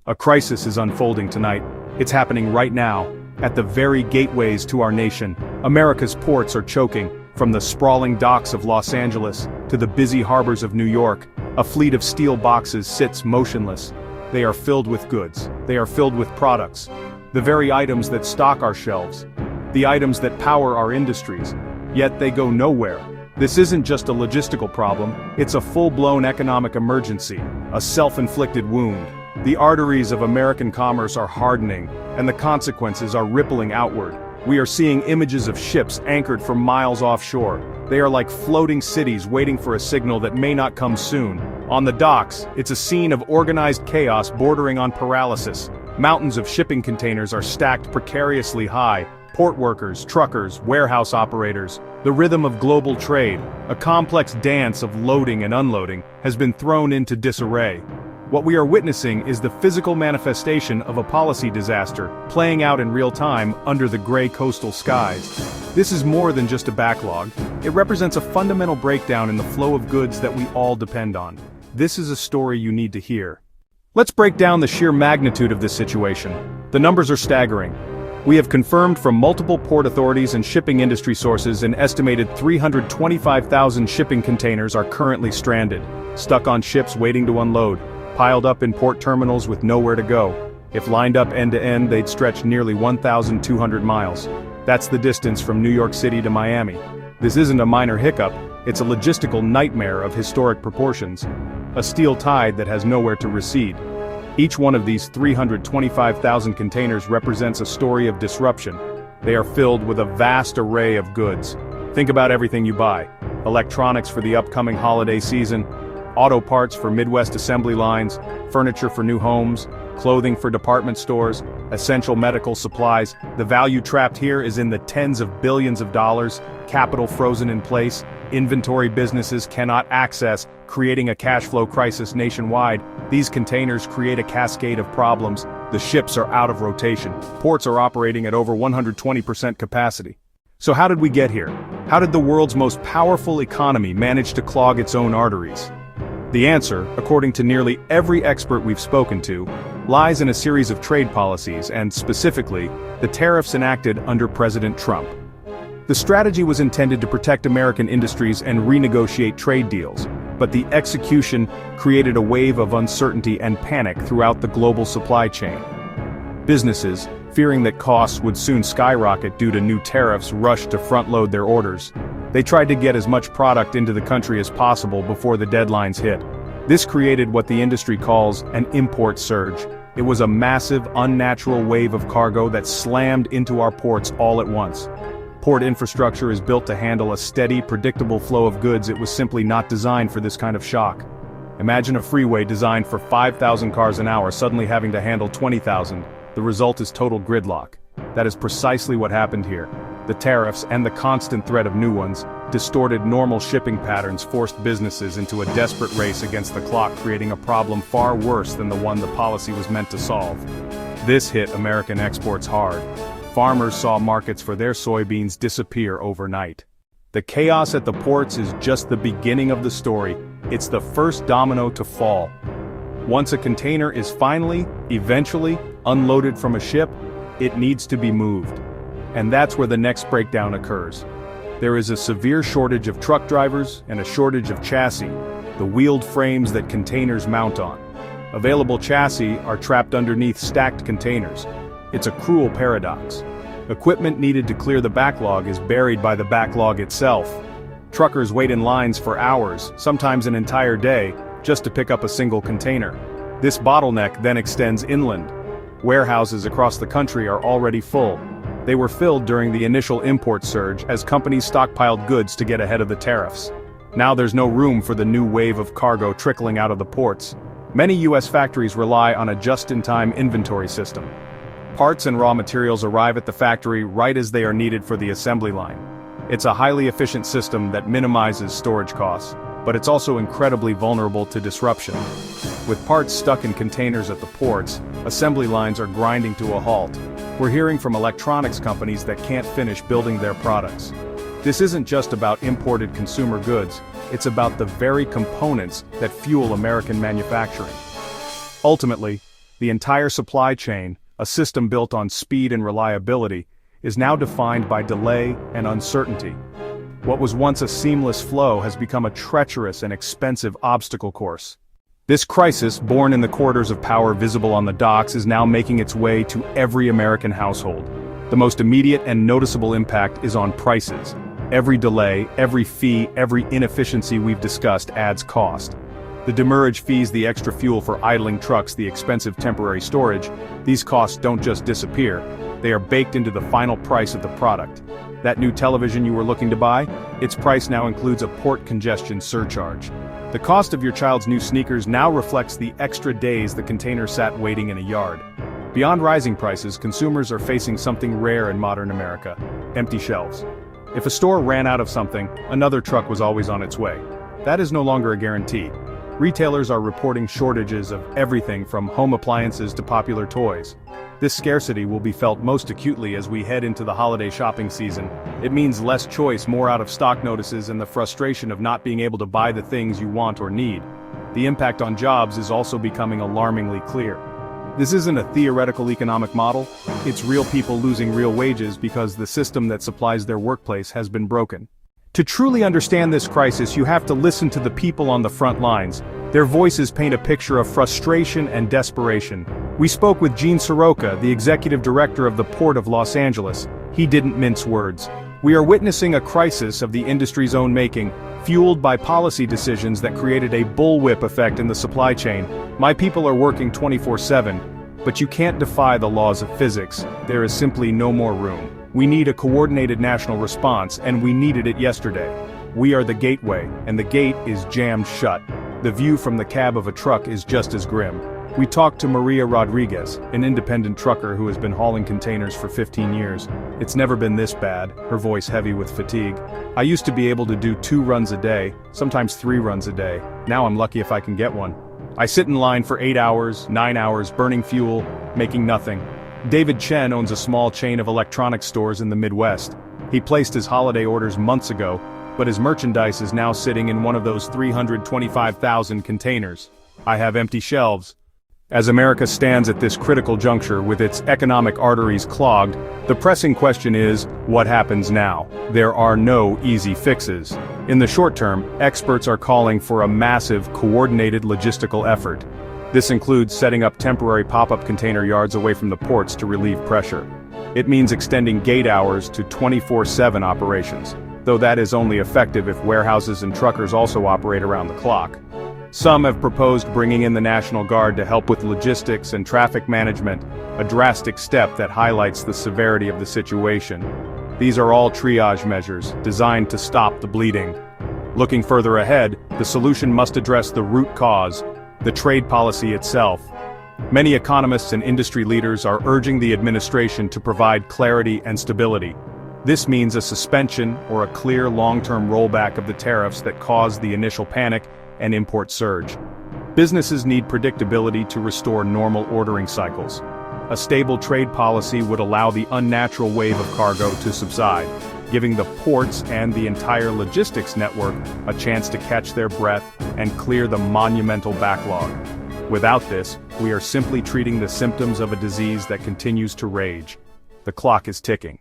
A crisis is unfolding tonight. It's happening right now, at the very gateways to our nation. America's ports are choking, from the sprawling docks of Los Angeles to the busy harbors of New York. A fleet of steel boxes sits motionless. They are filled with goods. They are filled with products. The very items that stock our shelves. The items that power our industries. Yet they go nowhere. This isn't just a logistical problem, it's a full-blown economic emergency, a self-inflicted wound. The arteries of American commerce are hardening, and the consequences are rippling outward. We are seeing images of ships anchored for miles offshore. They are like floating cities waiting for a signal that may not come soon. On the docks, it's a scene of organized chaos bordering on paralysis. Mountains of shipping containers are stacked precariously high. Port workers, truckers, warehouse operators. The rhythm of global trade, a complex dance of loading and unloading, has been thrown into disarray. What we are witnessing is the physical manifestation of a policy disaster, playing out in real time under the gray coastal skies. This is more than just a backlog. It represents a fundamental breakdown in the flow of goods that we all depend on. This is a story you need to hear. Let's break down the sheer magnitude of this situation. The numbers are staggering. We have confirmed from multiple port authorities and shipping industry sources an estimated 325,000 shipping containers are currently stranded, stuck on ships waiting to unload, piled up in port terminals with nowhere to go. If lined up end to end, they'd stretch nearly 1,200 miles. That's the distance from New York City to Miami. This isn't a minor hiccup, it's a logistical nightmare of historic proportions. A steel tide that has nowhere to recede. Each one of these 325,000 containers represents a story of disruption. They are filled with a vast array of goods. Think about everything you buy. Electronics for the upcoming holiday season, auto parts for Midwest assembly lines, furniture for new homes, clothing for department stores, essential medical supplies. The value trapped here is in the tens of billions of dollars, capital frozen in place, inventory businesses cannot access, creating a cash flow crisis nationwide. These containers create a cascade of problems. The ships are out of rotation. Ports are operating at over 120% capacity. So how did we get here? How did the world's most powerful economy manage to clog its own arteries? The answer, according to nearly every expert we've spoken to, lies in a series of trade policies and, specifically, the tariffs enacted under President Trump. The strategy was intended to protect American industries and renegotiate trade deals, but the execution created a wave of uncertainty and panic throughout the global supply chain. Businesses, fearing that costs would soon skyrocket due to new tariffs, rushed to front-load their orders. They tried to get as much product into the country as possible before the deadlines hit. This created what the industry calls an import surge. It was a massive, unnatural wave of cargo that slammed into our ports all at once. Port infrastructure is built to handle a steady, predictable flow of goods. It was simply not designed for this kind of shock. Imagine a freeway designed for 5,000 cars an hour suddenly having to handle 20,000. The result is total gridlock. That is precisely what happened here. The tariffs and the constant threat of new ones distorted normal shipping patterns, forced businesses into a desperate race against the clock, creating a problem far worse than the one the policy was meant to solve. This hit American exports hard. Farmers saw markets for their soybeans disappear overnight. The chaos at the ports is just the beginning of the story. It's the first domino to fall. Once a container is finally, eventually, unloaded from a ship, it needs to be moved. And that's where the next breakdown occurs. There is a severe shortage of truck drivers and a shortage of chassis, the wheeled frames that containers mount on. Available chassis are trapped underneath stacked containers. It's a cruel paradox. Equipment needed to clear the backlog is buried by the backlog itself. Truckers wait in lines for hours, sometimes an entire day, just to pick up a single container. This bottleneck then extends inland. Warehouses across the country are already full. They were filled during the initial import surge as companies stockpiled goods to get ahead of the tariffs. Now there's no room for the new wave of cargo trickling out of the ports. Many U.S. factories rely on a just-in-time inventory system. Parts and raw materials arrive at the factory right as they are needed for the assembly line. It's a highly efficient system that minimizes storage costs, but it's also incredibly vulnerable to disruption. With parts stuck in containers at the ports, assembly lines are grinding to a halt. We're hearing from electronics companies that can't finish building their products. This isn't just about imported consumer goods, it's about the very components that fuel American manufacturing. Ultimately, The entire supply chain, a system built on speed and reliability, is now defined by delay and uncertainty. What was once a seamless flow has become a treacherous and expensive obstacle course. This crisis, born in the corridors of power visible on the docks, is now making its way to every American household. The most immediate and noticeable impact is on prices. Every delay, every fee, every inefficiency we've discussed adds cost. The demurrage fees, the extra fuel for idling trucks, the expensive temporary storage, these costs don't just disappear, they are baked into the final price of the product. That new television you were looking to buy? Its price now includes a port congestion surcharge. The cost of your child's new sneakers now reflects the extra days the container sat waiting in a yard. Beyond rising prices, consumers are facing something rare in modern America: empty shelves. If a store ran out of something, another truck was always on its way. That is no longer a guarantee. Retailers are reporting shortages of everything from home appliances to popular toys. This scarcity will be felt most acutely as we head into the holiday shopping season. It means less choice, more out-of-stock notices, and the frustration of not being able to buy the things you want or need. The impact on jobs is also becoming alarmingly clear. This isn't a theoretical economic model, it's real people losing real wages because the system that supplies their workplace has been broken. To truly understand this crisis, you have to listen to the people on the front lines. Their voices paint a picture of frustration and desperation. We spoke with Gene Soroka, the executive director of the Port of Los Angeles. He didn't mince words. We are witnessing a crisis of the industry's own making, fueled by policy decisions that created a bullwhip effect in the supply chain. My people are working 24/7, but you can't defy the laws of physics. There is simply no more room. We need a coordinated national response, and we needed it yesterday. We are the gateway, and the gate is jammed shut. The view from the cab of a truck is just as grim. We talked to Maria Rodriguez, an independent trucker who has been hauling containers for 15 years. It's never been this bad, her voice heavy with fatigue. I used to be able to do 2 runs a day, sometimes 3 runs a day. Now I'm lucky if I can get one. I sit in line for 8 hours, 9 hours, burning fuel, making nothing. David Chen owns a small chain of electronics stores in the Midwest. He placed his holiday orders months ago, but his merchandise is now sitting in one of those 325,000 containers. I have empty shelves. As America stands at this critical juncture with its economic arteries clogged, the pressing question is, what happens now? There are no easy fixes. In the short term, experts are calling for a massive, coordinated logistical effort. This includes setting up temporary pop-up container yards away from the ports to relieve pressure. It means extending gate hours to 24/7 operations, though that is only effective if warehouses and truckers also operate around the clock. Some have proposed bringing in the National Guard to help with logistics and traffic management, a drastic step that highlights the severity of the situation. These are all triage measures, designed to stop the bleeding. Looking further ahead, the solution must address the root cause: the trade policy itself. Many economists and industry leaders are urging the administration to provide clarity and stability. This means a suspension or a clear long-term rollback of the tariffs that caused the initial panic and import surge. Businesses need predictability to restore normal ordering cycles. A stable trade policy would allow the unnatural wave of cargo to subside, giving the ports and the entire logistics network a chance to catch their breath and clear the monumental backlog. Without this, we are simply treating the symptoms of a disease that continues to rage. The clock is ticking.